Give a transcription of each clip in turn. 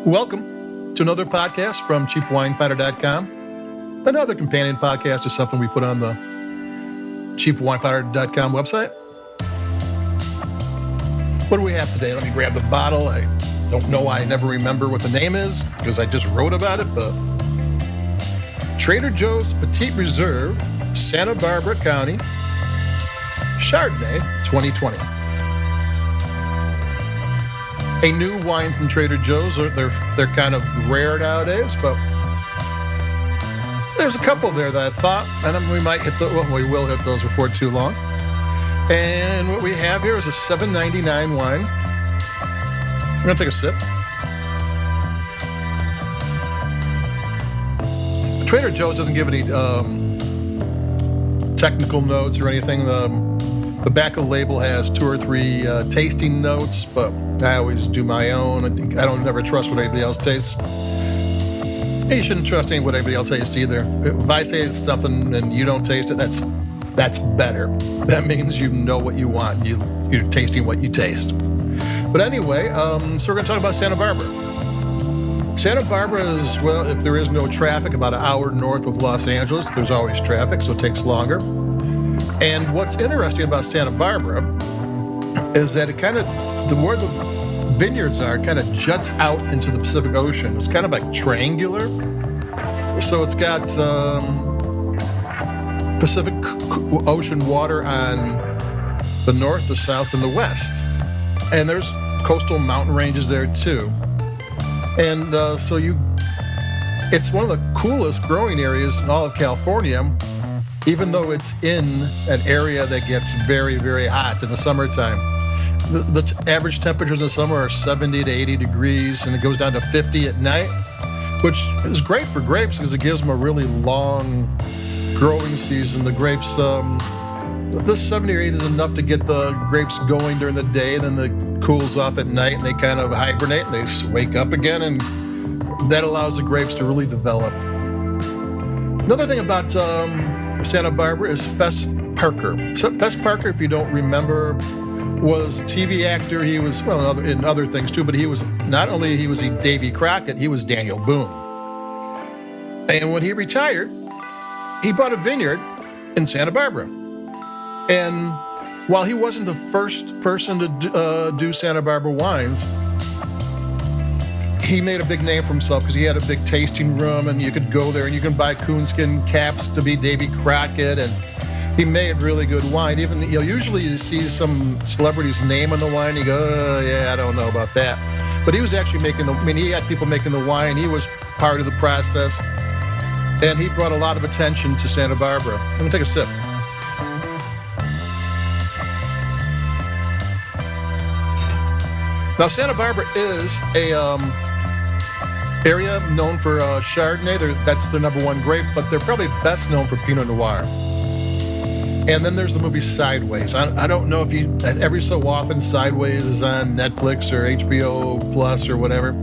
Welcome to another podcast from cheapwinefinder.com, another companion podcast or something we put on the cheapwinefinder.com website. What do we have today? Let me grab the bottle. I don't know why I never remember what the name is because I just wrote about it, but Trader Joe's Petit Reserve, Santa Barbara County, Chardonnay 2020. A new wine from Trader Joe's. They're kind of rare nowadays, but there's a couple there that I thought, and we might hit we will hit those before too long. And what we have here is a $7.99 wine. I'm gonna take a sip. Trader Joe's doesn't give any technical notes or anything. The back of the label has 2 or 3 tasting notes, but I always do my own. I don't never trust what anybody else tastes. And you shouldn't trust what anybody else tastes either. If I say it's something and you don't taste it, that's better. That means you know what you want. You're tasting what you taste. But anyway, so we're going to talk about Santa Barbara. Santa Barbara is, well, if there is no traffic, about an hour north of Los Angeles. There's always traffic, so it takes longer. And what's interesting about Santa Barbara is that it kind of, where the vineyards are, kind of juts out into the Pacific Ocean. It's kind of like triangular. So it's got Pacific Ocean water on the north, the south, and the west. And there's coastal mountain ranges there too. And so it's one of the coolest growing areas in all of California, even though it's in an area that gets very, very hot in the summertime. The average temperatures in the summer are 70 to 80 degrees, and it goes down to 50 at night, which is great for grapes because it gives them a really long growing season. The grapes, this 70 or 80 is enough to get the grapes going during the day, then it cools off at night, and they kind of hibernate, and they wake up again, and that allows the grapes to really develop. Another thing about Santa Barbara is Jess Parker. So Jess Parker, if you don't remember, was a TV actor. He was, well, in other things too, but he was not only he was Davey Crocket, he was Daniel Boone. And when he retired, he bought a vineyard in Santa Barbara. And while he wasn't the first person to do Santa Barbara wines, he made a big name for himself because he had a big tasting room, and you could go there and you can buy coonskin caps to be Davey Crocket, and he made really good wine. Even usually you see some celebrity's name on the wine, you go, oh, yeah, I don't know about that. But he was actually he had people making the wine. He was part of the process, and he brought a lot of attention to Santa Barbara. I'm gonna take a sip. Now, Santa Barbara is a area known for Chardonnay. That's their number one grape, but they're probably best known for Pinot Noir. And then there's the movie Sideways. I don't know if every so often Sideways is on Netflix or HBO Plus or whatever.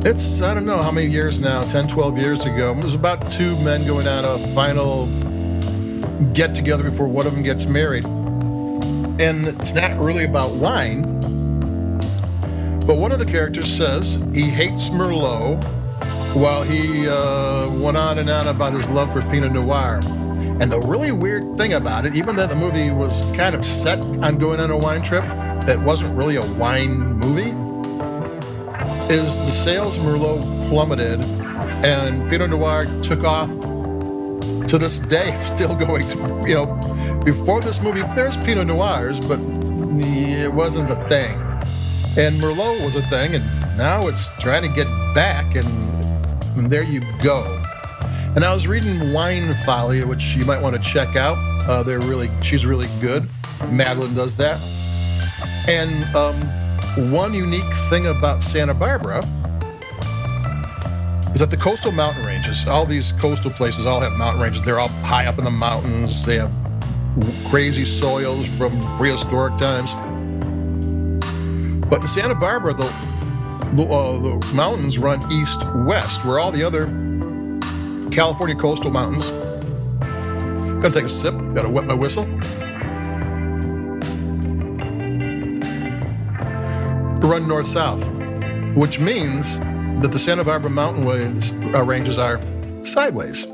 It's, I don't know how many years now, 10, 12 years ago. It was about 2 men going on a final get-together before one of them gets married. And it's not really about wine. But one of the characters says he hates Merlot while he went on and on about his love for Pinot Noir. And the really weird thing about it, even though the movie was kind of set on going on a wine trip, that wasn't really a wine movie, is the sales of Merlot plummeted and Pinot Noir took off. To this day, it's still going to, before this movie, there's Pinot Noirs, but it wasn't a thing. And Merlot was a thing, and now it's trying to get back, and there you go. And I was reading Wine Folly, which you might want to check out. She's really good. Madeline does that. And one unique thing about Santa Barbara is that the coastal mountain ranges, all these coastal places all have mountain ranges. They're all high up in the mountains. They have crazy soils from prehistoric times. But in Santa Barbara, the mountains run east-west, where all the other California coastal mountains. Gonna take a sip. Gotta wet my whistle. Run north-south. which means that the Santa Barbara mountain ranges are sideways,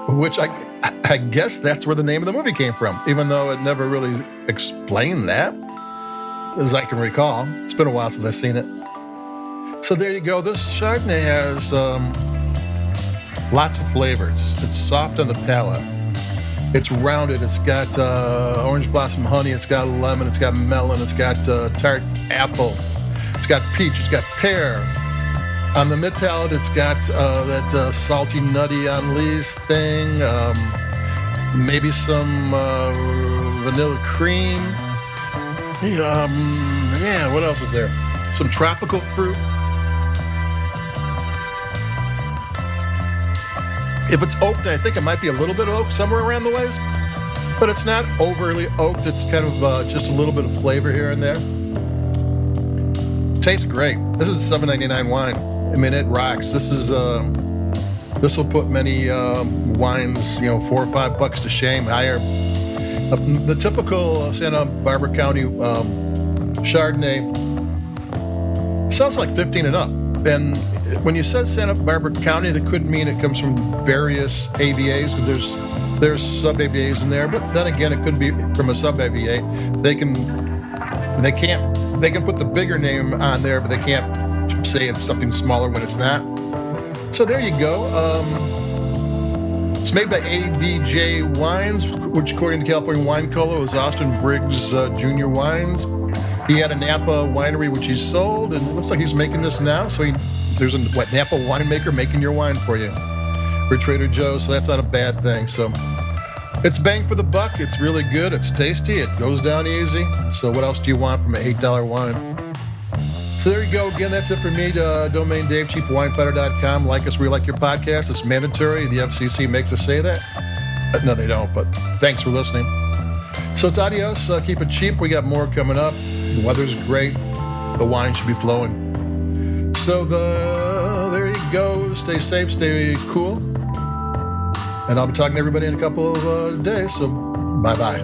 which I guess that's where the name of the movie came from, even though it never really explained that, as I can recall. It's been a while since I've seen it. So there you go. This Chardonnay has lots of flavors. It's soft on the palate. It's rounded. It's got orange blossom honey. It's got lemon. It's got melon. It's got tart apple. It's got peach. It's got pear. On the mid palate, it's got that salty, nutty Anlis thing. Maybe some vanilla cream. Yeah, what else is there? Some tropical fruit. If it's oaked, I think it might be a little bit of oak somewhere around the ways, but it's not overly oaked. It's kind of just a little bit of flavor here and there. Tastes great. This is a $7.99 wine. I mean, it rocks. This will put many wines, $4 or $5 to shame. Higher. The typical Santa Barbara County Chardonnay sounds like 15 and up. And when you said Santa Barbara County, that could mean it comes from various AVAs, because there's sub-AVAs in there. But then again, it could be from a sub-AVA. They can put the bigger name on there, but they can't say it's something smaller when it's not. So there you go. It's made by ABJ Wines, which according to California Wine Colo is Austin Briggs Jr. Wines. He had a Napa winery which he sold, and it looks like he's making this now. So there's a Napa winemaker making your wine for you for Trader Joe's. So that's not a bad thing. So it's bang for the buck. It's really good. It's tasty. It goes down easy. So what else do you want from an $8 wine? So there you go. Again, that's it for me. Domain Dave, cheapwinefighter.com. Like us where you like your podcast. It's mandatory. The FCC makes us say that. No, they don't, but thanks for listening. So it's adios. Keep it cheap. We got more coming up. The weather's great. The wine should be flowing. So there you go. Stay safe. Stay cool. And I'll be talking to everybody in a couple of days. So bye-bye.